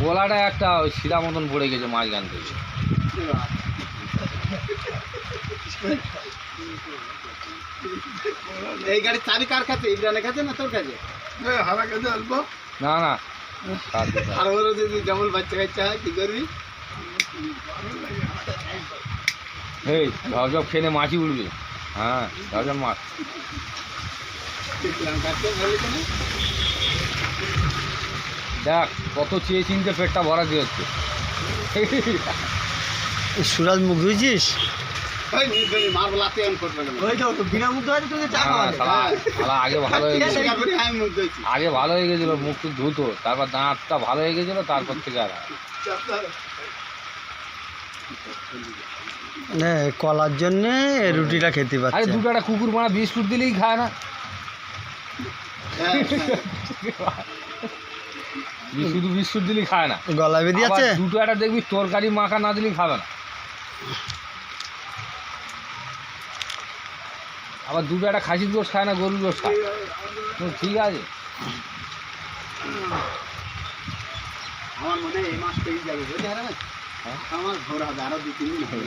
গোলাটা একটা ওই শিরা মতন পড়ে গেছে মাঝখান থেকে। এই গাড়ির চাবি কার কাছে? ইমরানের কাছে না তোর কাছে? হারা কাছে অল্প না না আর ওর যদি যেমন বাচ্চা কাচ্চা হয় কি করবি? এই ঝপঝপ খেলে মাছি উঠবে। হ্যাঁ ঝপঝপ মাছ। দেখ কত চেয়ে চিনতে পেটটা ভরা দিয়ে হচ্ছে। সুরাজ মুখ ধুয়েছিস? মার লাতে অন করবে না। ওই তো বিনা মুখ ধোয়া তুমি চা খাওয়া হ্যাঁ, শালা আগে ভালো হয়ে গেছিল। আমি মুখ ধুয়েছি। আগে ভালো হয়ে গেছিলো, মুখ টুক ধুতো, তারপর দাঁতটা ভালো হয়ে গেছিলো, তারপর থেকে আর কলার জন্য রুটিটা খেতে আরে পারছে। দুটো একটা কুকুর মারা বিস্কুট দিলেই খায় না। শুধু বিস্কুট দিলেই খায় না, গলা বেঁধে আবার আছে। দুটো একটা দেখবি তরকারি মাখা না দিলেই খাবে না। আবার দুটো একটা খাসির গোশ খায় না, গরুর গোশ খায়। ঠিক আছে, আমার মনে হয় এই মাস পেয়ে যাবে বুঝলি? হ্যাঁ? আমার ঘোরা হবে আরো 2-3 দিন হবে।